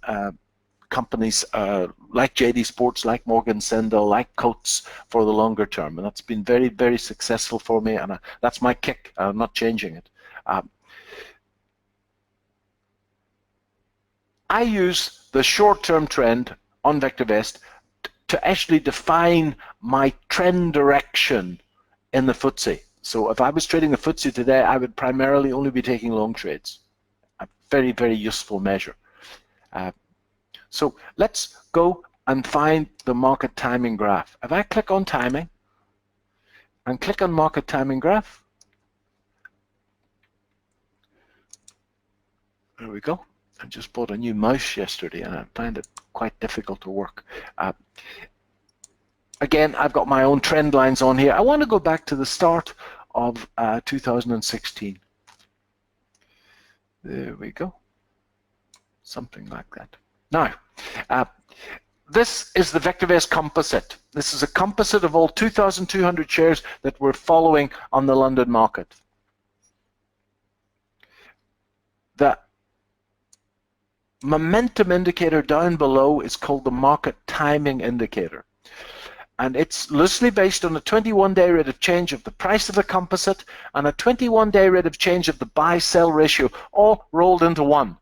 companies like JD Sports, like Morgan Stanley, like Coates for the longer term, and that's been very, very successful for me, and that's my kick. I'm not changing it. I use the short-term trend on VectorVest to actually define my trend direction in the FTSE. So if I was trading the FTSE today, I would primarily only be taking long trades. A very, very useful measure. So let's go and find the market timing graph. If I click on timing and click on market timing graph, there we go. I just bought a new mouse yesterday and I find it quite difficult to work. Again, I've got my own trend lines on here. I want to go back to the start of 2016. There we go. Something like that. Now, this is the VectorVest composite. This is a composite of all 2,200 shares that we're following on the London market. The momentum indicator down below is called the market timing indicator. And it's loosely based on a 21-day rate of change of the price of the composite and a 21-day rate of change of the buy-sell ratio, all rolled into one.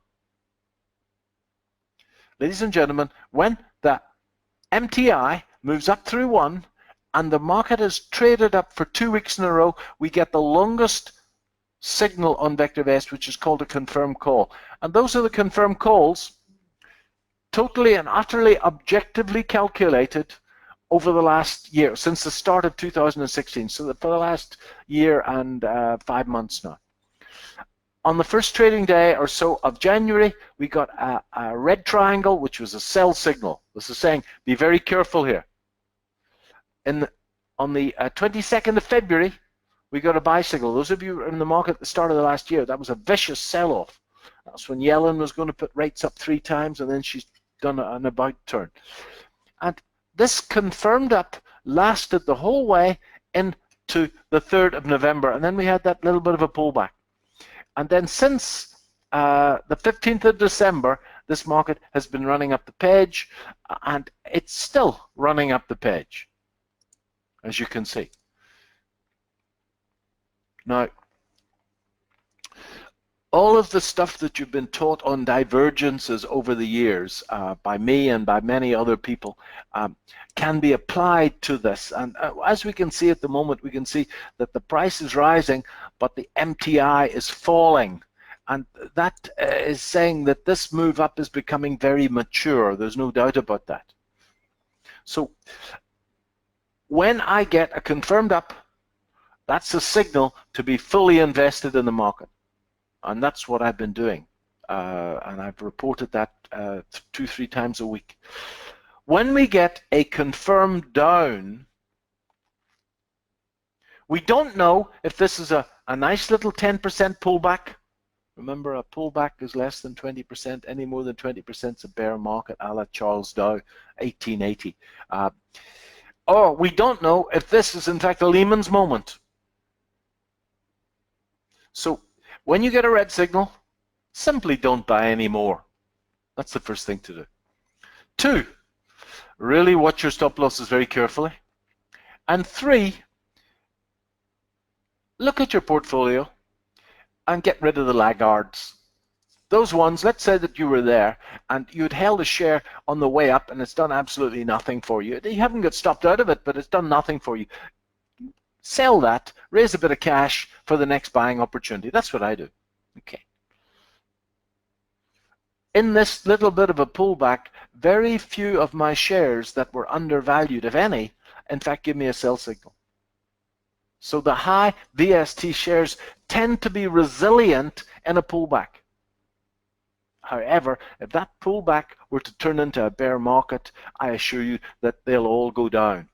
Ladies and gentlemen, when the MTI moves up through one and the market has traded up for 2 weeks in a row, we get the longest signal on VectorVest, which is called a confirmed call. And those are the confirmed calls, totally and utterly objectively calculated over the last year, since the start of 2016, so for the last year and 5 months now. On the first trading day or so of January, we got a red triangle, which was a sell signal. This is saying, be very careful here. On the 22nd of February, we got a buy signal. Those of you who were in the market at the start of the last year, that was a vicious sell-off. That's when Yellen was going to put rates up 3 times, and then she's done an about turn. And this confirmed up lasted the whole way into the 3rd of November, and then we had that little bit of a pullback. And then since the 15th of December, this market has been running up the page, and it's still running up the page, as you can see. Now, all of the stuff that you've been taught on divergences over the years by me and by many other people can be applied to this. And as we can see at the moment, we can see that the price is rising, but the MTI is falling. And that is saying that this move up is becoming very mature. There's no doubt about that. So when I get a confirmed up, that's a signal to be fully invested in the market. And that's what I've been doing. And I've reported that 2-3 times a week. When we get a confirmed down, we don't know if this is a nice little 10% pullback. Remember, a pullback is less than 20%. Any more than 20% is a bear market, a la Charles Dow, 1880. Or we don't know if this is in fact a Lehman's moment. So when you get a red signal, simply don't buy any more. That's the first thing to do. 2, really watch your stop losses very carefully. And 3, look at your portfolio and get rid of the laggards. Those ones, let's say that you were there and you'd held a share on the way up and it's done absolutely nothing for you. You haven't got stopped out of it, but it's done nothing for you. Sell that, raise a bit of cash for the next buying opportunity. That's what I do. Okay. In this little bit of a pullback, very few of my shares that were undervalued, if any, in fact give me a sell signal. So the high VST shares tend to be resilient in a pullback. However, if that pullback were to turn into a bear market, I assure you that they'll all go down.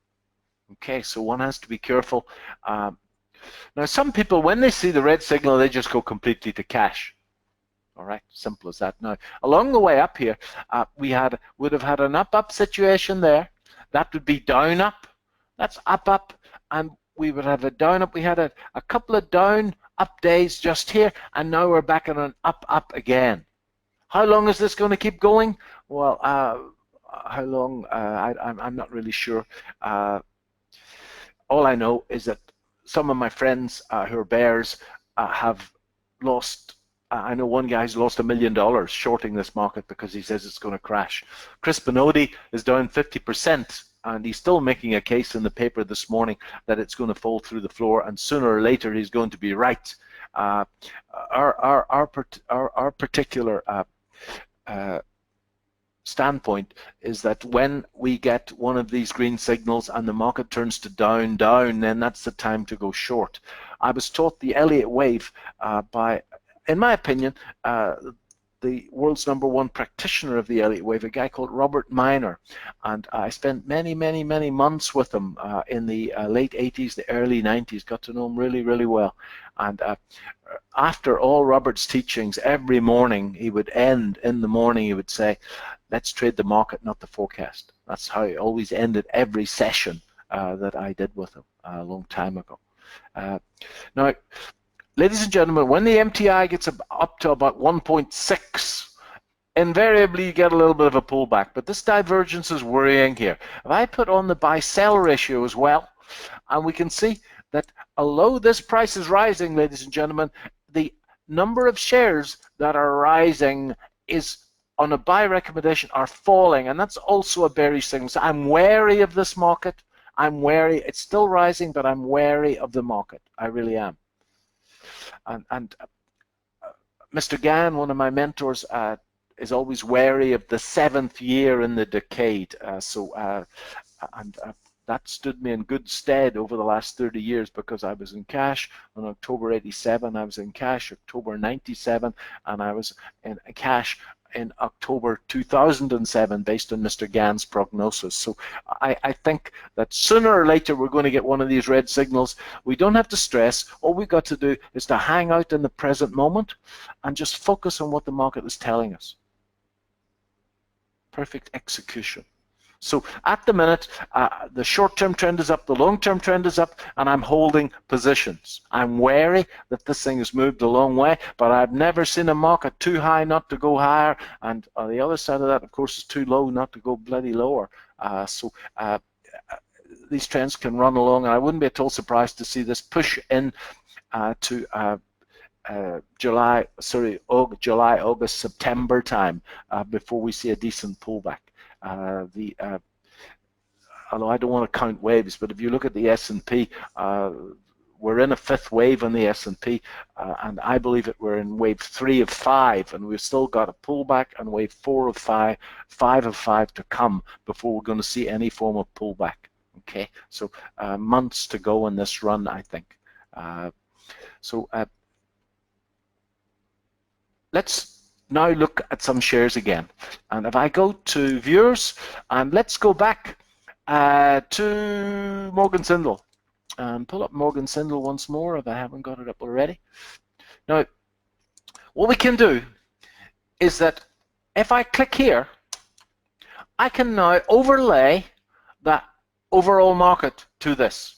Okay, so one has to be careful. Now, some people, when they see the red signal, they just go completely to cash. All right, simple as that. Now, along the way up here, we would have had an up-up situation there. That would be down-up. That's up-up, and we would have a down-up. We had a couple of down-up days just here, and now we're back on an up-up again. How long is this going to keep going? Well, how long? I'm not really sure. All I know is that some of my friends who are bears have lost. I know one guy who's lost $1 million shorting this market because he says it's going to crash. Chris Benodi is down 50% and he's still making a case in the paper this morning that it's going to fall through the floor, and sooner or later he's going to be right. Our particular standpoint is that when we get one of these green signals and the market turns to down, then that's the time to go short. I was taught the Elliott wave by, in my opinion, the world's #1 practitioner of the Elliott wave, a guy called Robert Miner, and I spent many months with him in the late 80s, the early 90s, got to know him really well. And after all Robert's teachings, every morning he would end in the morning, he would say, let's trade the market, not the forecast. That's how he always ended every session that I did with him a long time ago. Now, ladies and gentlemen, when the MTI gets up to about 1.6, invariably you get a little bit of a pullback, but this divergence is worrying here. If I put on the buy-sell ratio as well, and we can see that although this price is rising, ladies and gentlemen, the number of shares that are rising is on a buy recommendation are falling, and that's also a bearish signal. So I'm wary of this market. I'm wary. It's still rising, but I'm wary of the market. I really am. And Mr. Gann, one of my mentors, is always wary of the 7th year in the decade. That stood me in good stead over the last 30 years, because I was in cash on October 87, I was in cash October 97, and I was in cash in October 2007 based on Mr. Gann's prognosis. So I think that sooner or later we're going to get one of these red signals. We don't have to stress. All we've got to do is to hang out in the present moment and just focus on what the market is telling us. Perfect execution. So at the minute, the short-term trend is up, the long-term trend is up, and I'm holding positions. I'm wary that this thing has moved a long way, but I've never seen a market too high not to go higher, and on the other side of that, of course, is too low not to go bloody lower. These trends can run along, and I wouldn't be at all surprised to see this push in to July, August, September time before we see a decent pullback. Although I don't want to count waves, but if you look at the S&P, we're in a 5th wave on the S&P, and I believe that we're in wave 3 of 5, and we've still got a pullback, and wave 4 of 5, 5 of 5 to come before we're going to see any form of pullback. Okay, so months to go in this run, I think. Let's now look at some shares again, and if I go to viewers, and let's go back to Morgan Sindall and pull up Morgan Sindall once more if I haven't got it up already. Now, what we can do is that if I click here, I can now overlay the overall market to this,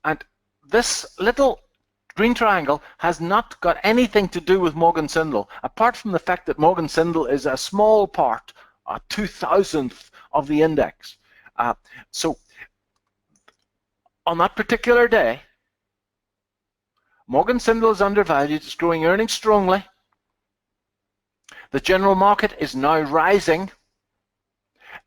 and this little green triangle has not got anything to do with Morgan Sindall, apart from the fact that Morgan Sindall is a small part, a 2,000th of the index. So on that particular day, Morgan Sindall is undervalued, it's growing earnings strongly. The general market is now rising,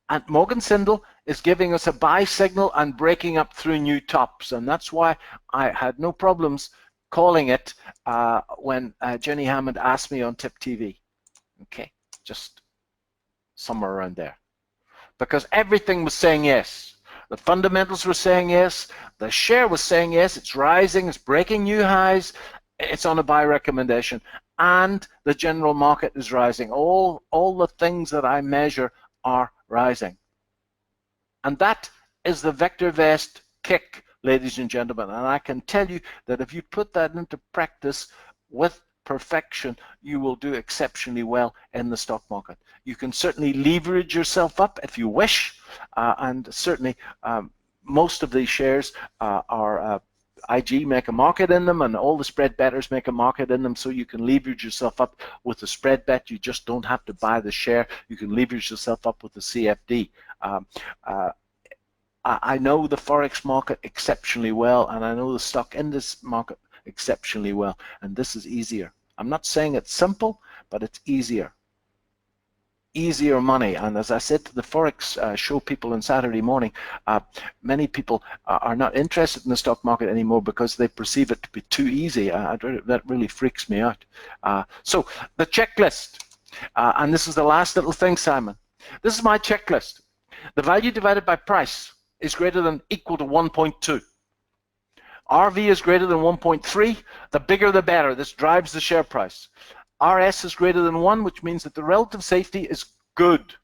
and Morgan Sindall is giving us a buy signal and breaking up through new tops, and that's why I had no problems calling it when Jenny Hammond asked me on Tip TV. Okay, just somewhere around there, because everything was saying yes. The fundamentals were saying yes, the share was saying yes, it's rising, it's breaking new highs, it's on a buy recommendation, and the general market is rising. All the things that I measure are rising, and that is the VectorVest kick, ladies and gentlemen. And I can tell you that if you put that into practice with perfection, you will do exceptionally well in the stock market. You can certainly leverage yourself up if you wish, and certainly most of these shares are IG make a market in them, and all the spread bettors make a market in them, so you can leverage yourself up with the spread bet. You just don't have to buy the share. You can leverage yourself up with the CFD. I know the Forex market exceptionally well, and I know the stock index market exceptionally well, and this is easier. I'm not saying it's simple, but it's easier. easier money. And as I said to the Forex show people on Saturday morning, many people are not interested in the stock market anymore because they perceive it to be too easy. That really freaks me out. So the checklist, and this is the last little thing, Simon. This is my checklist. The value divided by price is greater than equal to 1.2. RV is greater than 1.3. The bigger the better. This drives the share price. RS is greater than 1, which means that the relative safety is good.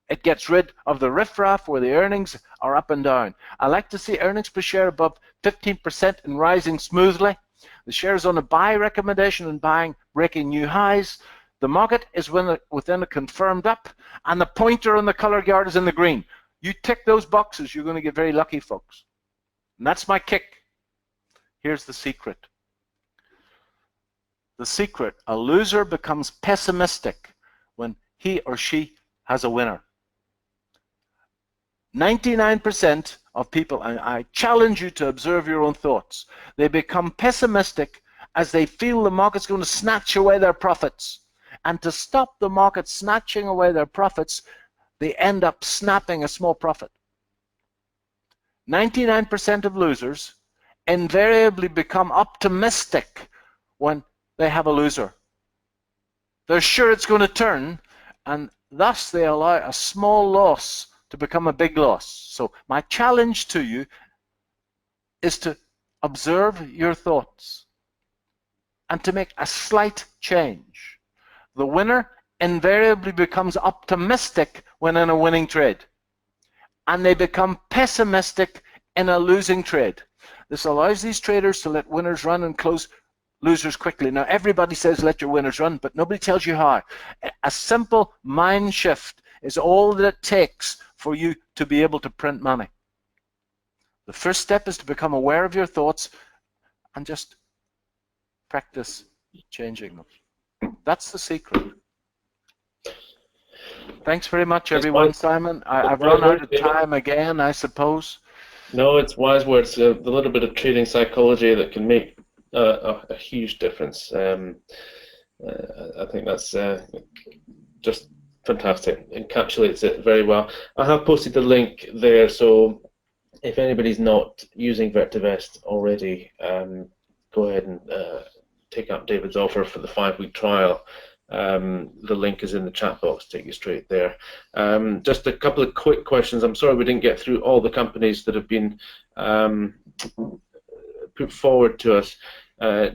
It gets rid of the riffraff where the earnings are up and down. I like to see earnings per share above 15% and rising smoothly. The share is on a buy recommendation and buying, breaking new highs. The market is within a confirmed up, and the pointer on the color guard is in the green. You tick those boxes, you're going to get very lucky, folks. And that's my kick. Here's the secret. The secret: a loser becomes pessimistic when he or she has a winner. 99% of people, and I challenge you to observe your own thoughts, they become pessimistic as they feel the market's going to snatch away their profits. And to stop the market snatching away their profits, they end up snapping a small profit. 99% of losers invariably become optimistic when they have a loser. They're sure it's going to turn, and thus they allow a small loss to become a big loss. So my challenge to you is to observe your thoughts and to make a slight change. The winner invariably becomes optimistic when in a winning trade, and they become pessimistic in a losing trade. This allows these traders to let winners run and close losers quickly. Now, everybody says let your winners run, but nobody tells you how. A simple mind shift is all that it takes for you to be able to print money. The first step is to become aware of your thoughts and just practice changing them. That's the secret. Thanks very much, everyone. Simon, I've run out of time again, I suppose. No, it's wise words. A little bit of trading psychology that can make a huge difference. I think that's just fantastic. Encapsulates it very well. I have posted the link there, so if anybody's not using VectorVest already, go ahead and take up David's offer for the 5-week trial. The link is in the chat box, take you straight there. Just a couple of quick questions. I'm sorry we didn't get through all the companies that have been put forward to us.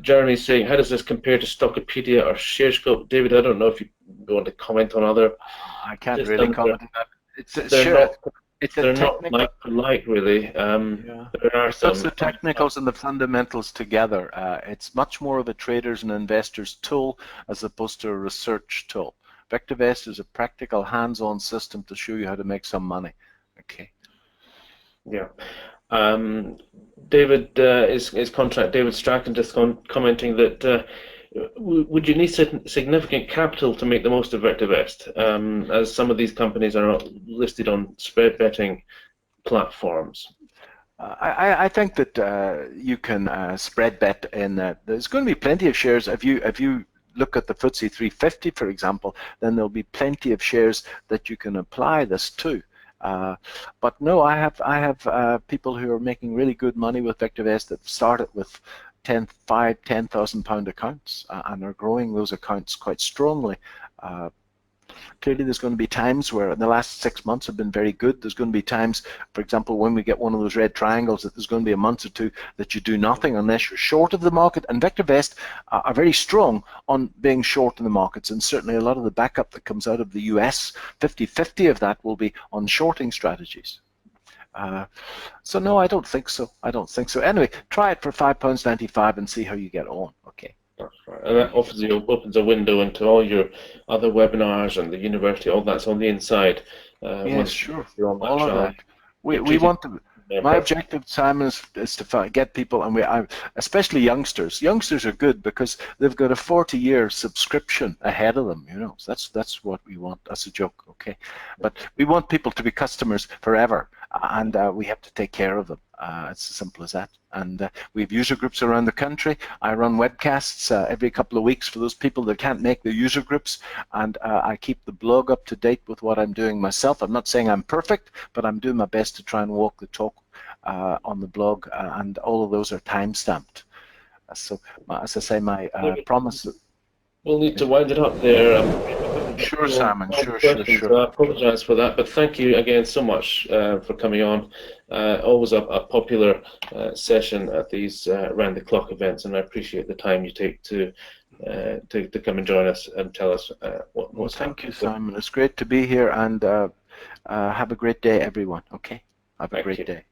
Jeremy's saying, how does this compare to Stockopedia or ShareScope? David, I don't know if you want to comment on other. I can't really comment on that. They're not like for like, really. Yeah. There are some. Puts the technicals and the fundamentals together. It's much more of a traders and investors tool as opposed to a research tool. VectorVest is a practical, hands-on system to show you how to make some money. Okay. Yeah. David David Strachan just commenting that would you need significant capital to make the most of VectorVest, as some of these companies are not listed on spread betting platforms? I think that you can spread bet in that. There's going to be plenty of shares. If you look at the FTSE 350, for example, then there'll be plenty of shares that you can apply this to. But no, I have people who are making really good money with VectorVest that started with £10,000 accounts and are growing those accounts quite strongly. Clearly there's going to be times where the last 6 months have been very good. There's going to be times, for example, when we get one of those red triangles, that there's going to be a month or two that you do nothing unless you're short of the market. And VectorVest are very strong on being short in the markets, and certainly a lot of the backup that comes out of the US, 50-50 of that will be on shorting strategies. So no, I don't think so. I don't think so. Anyway, try it for £5.95 and see how you get on. Okay. That's right. And that obviously opens a window into all your other webinars and the university. All that's on the inside. Yes, sure. All of that. We want to. My objective, Simon, is to get people, and especially youngsters. Youngsters are good because they've got a 40-year subscription ahead of them. You know, so that's what we want. That's a joke, okay? But we want people to be customers forever. and we have to take care of them. It's as simple as that. And we have user groups around the country. I run webcasts every couple of weeks for those people that can't make the user groups, and I keep the blog up to date with what I'm doing myself. I'm not saying I'm perfect, but I'm doing my best to try and walk the talk on the blog, and all of those are time-stamped. So, as I say, my promise... We'll need to wind it up there. Sure, Simon. Sure. So I apologise for that, but thank you again so much for coming on. Always a popular session at these round-the-clock events, and I appreciate the time you take to come and join us and tell us what's happening. Thank you, Simon. It's great to be here, and have a great day, everyone. Okay, have a great day.